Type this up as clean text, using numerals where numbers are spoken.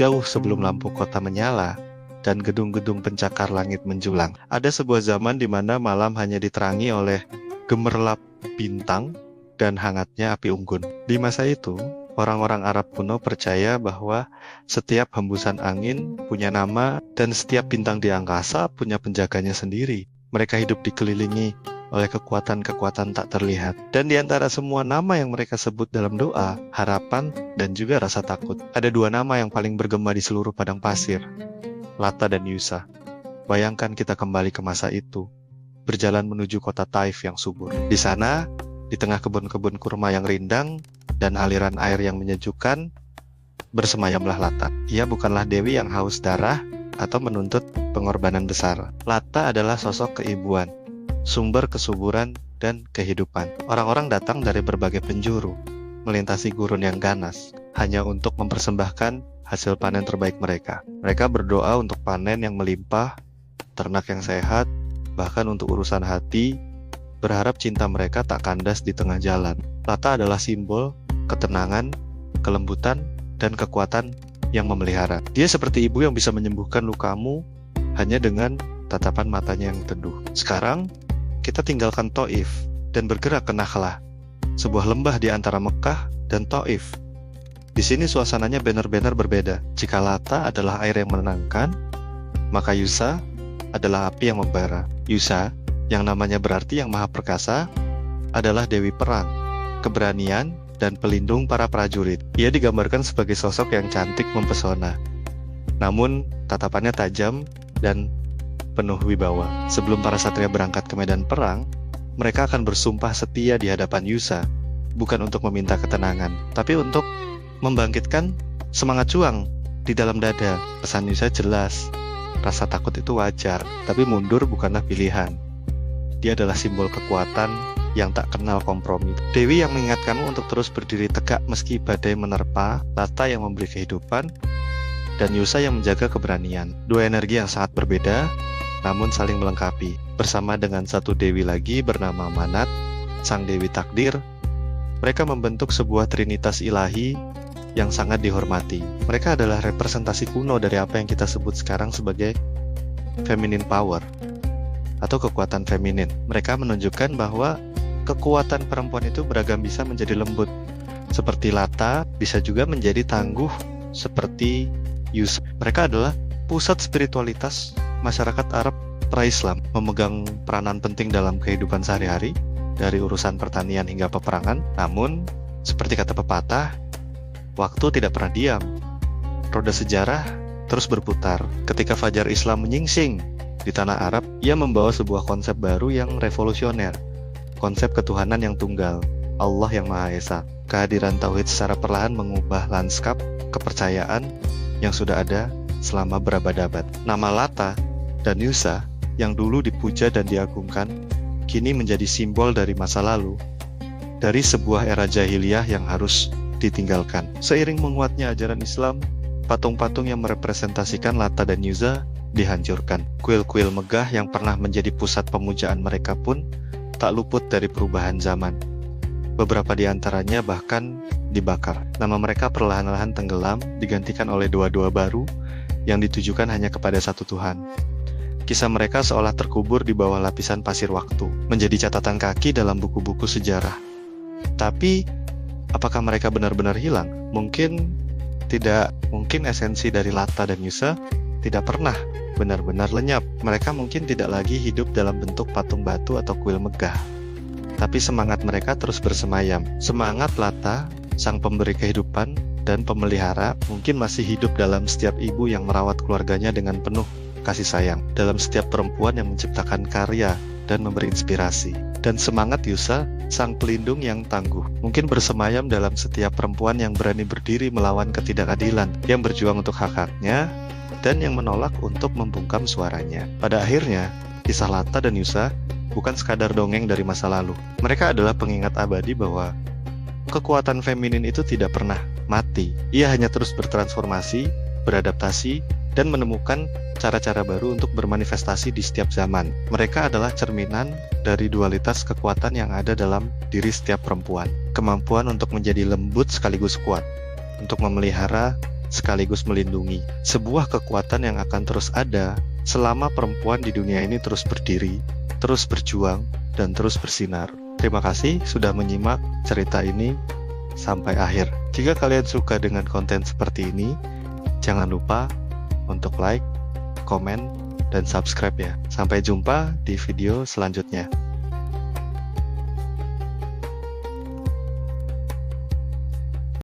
jauh sebelum lampu kota menyala dan gedung-gedung pencakar langit menjulang. Ada sebuah zaman di mana malam hanya diterangi oleh gemerlap bintang dan hangatnya api unggun. Di masa itu, orang-orang Arab kuno percaya bahwa setiap hembusan angin punya nama dan setiap bintang di angkasa punya penjaganya sendiri. Mereka hidup dikelilingi oleh kekuatan-kekuatan tak terlihat. Dan di antara semua nama yang mereka sebut dalam doa, harapan dan juga rasa takut, ada dua nama yang paling bergema di seluruh padang pasir, Lata dan Yusa. Bayangkan kita kembali ke masa itu, berjalan menuju kota Taif yang subur. Di sana, di tengah kebun-kebun kurma yang rindang dan aliran air yang menyejukkan, bersemayamlah Lata. Ia bukanlah dewi yang haus darah atau menuntut pengorbanan besar. Lata adalah sosok keibuan, sumber kesuburan dan kehidupan. Orang-orang datang dari berbagai penjuru, melintasi gurun yang ganas, hanya untuk mempersembahkan hasil panen terbaik mereka. Mereka berdoa untuk panen yang melimpah, ternak yang sehat, bahkan untuk urusan hati, berharap cinta mereka tak kandas di tengah jalan. Lata adalah simbol ketenangan, kelembutan, dan kekuatan yang memelihara. Dia seperti ibu yang bisa menyembuhkan lukamu hanya dengan tatapan matanya yang teduh. Sekarang, kita tinggalkan Taif dan bergerak ke Nakhlah, sebuah lembah di antara Mekah dan Taif. Di sini suasananya benar-benar berbeda. Jika Lata adalah air yang menenangkan, maka Yusa adalah api yang membara. Yusa, yang namanya berarti yang maha perkasa, adalah dewi perang, keberanian, dan pelindung para prajurit. Ia digambarkan sebagai sosok yang cantik mempesona, namun tatapannya tajam dan penuh wibawa. Sebelum para satria berangkat ke medan perang, mereka akan bersumpah setia di hadapan Yusa, bukan untuk meminta ketenangan, tapi untuk membangkitkan semangat juang di dalam dada. Pesan Yusa jelas, rasa takut itu wajar, tapi mundur bukanlah pilihan. Dia adalah simbol kekuatan yang tak kenal kompromi. Dewi yang mengingatkanmu untuk terus berdiri tegak meski badai menerpa, Lata yang memberi kehidupan, dan Yusa yang menjaga keberanian. Dua energi yang sangat berbeda, namun saling melengkapi. Bersama dengan satu dewi lagi bernama Manat, sang dewi takdir, mereka membentuk sebuah trinitas ilahi yang sangat dihormati. Mereka adalah representasi kuno dari apa yang kita sebut sekarang sebagai feminine power atau kekuatan feminin. Mereka menunjukkan bahwa kekuatan perempuan itu beragam, bisa menjadi lembut seperti Lata, bisa juga menjadi tangguh seperti Yusa. Mereka adalah pusat spiritualitas masyarakat Arab pra-Islam, memegang peranan penting dalam kehidupan sehari-hari, dari urusan pertanian hingga peperangan. Namun, seperti kata pepatah, waktu tidak pernah diam. Roda sejarah terus berputar. Ketika fajar Islam menyingsing di tanah Arab, ia membawa sebuah konsep baru yang revolusioner. Konsep ketuhanan yang tunggal, Allah yang Maha Esa. Kehadiran Tauhid secara perlahan mengubah lanskap kepercayaan yang sudah ada selama berabad-abad. Nama Lata dan Yusa yang dulu dipuja dan diagungkan, kini menjadi simbol dari masa lalu, dari sebuah era jahiliyah yang harus ditinggalkan. Seiring menguatnya ajaran Islam, patung-patung yang merepresentasikan Lata dan Yusa dihancurkan. Kuil-kuil megah yang pernah menjadi pusat pemujaan mereka pun tak luput dari perubahan zaman. Beberapa di antaranya bahkan dibakar. Nama mereka perlahan-lahan tenggelam, digantikan oleh doa-doa baru yang ditujukan hanya kepada satu Tuhan. Kisah mereka seolah terkubur di bawah lapisan pasir waktu, menjadi catatan kaki dalam buku-buku sejarah. Tapi, apakah mereka benar-benar hilang? Mungkin tidak. Mungkin esensi dari Lata dan Yusa tidak pernah benar-benar lenyap. Mereka mungkin tidak lagi hidup dalam bentuk patung batu atau kuil megah, tapi semangat mereka terus bersemayam. Semangat Lata, sang pemberi kehidupan dan pemelihara, mungkin masih hidup dalam setiap ibu yang merawat keluarganya dengan penuh kasih sayang, dalam setiap perempuan yang menciptakan karya dan memberi inspirasi. Dan semangat Yusa, sang pelindung yang tangguh, mungkin bersemayam dalam setiap perempuan yang berani berdiri melawan ketidakadilan, yang berjuang untuk hak-haknya, dan yang menolak untuk membungkam suaranya. Pada akhirnya, kisah Lata dan Yusa bukan sekadar dongeng dari masa lalu. Mereka adalah pengingat abadi bahwa kekuatan feminin itu tidak pernah mati. Ia hanya terus bertransformasi, beradaptasi, dan menemukan cara-cara baru untuk bermanifestasi di setiap zaman. Mereka adalah cerminan dari dualitas kekuatan yang ada dalam diri setiap perempuan. Kemampuan untuk menjadi lembut sekaligus kuat, untuk memelihara sekaligus melindungi. Sebuah kekuatan yang akan terus ada selama perempuan di dunia ini terus berdiri, terus berjuang, dan terus bersinar. Terima kasih sudah menyimak cerita ini sampai akhir. Jika kalian suka dengan konten seperti ini, jangan lupa untuk like, komen, dan subscribe ya. Sampai jumpa di video selanjutnya.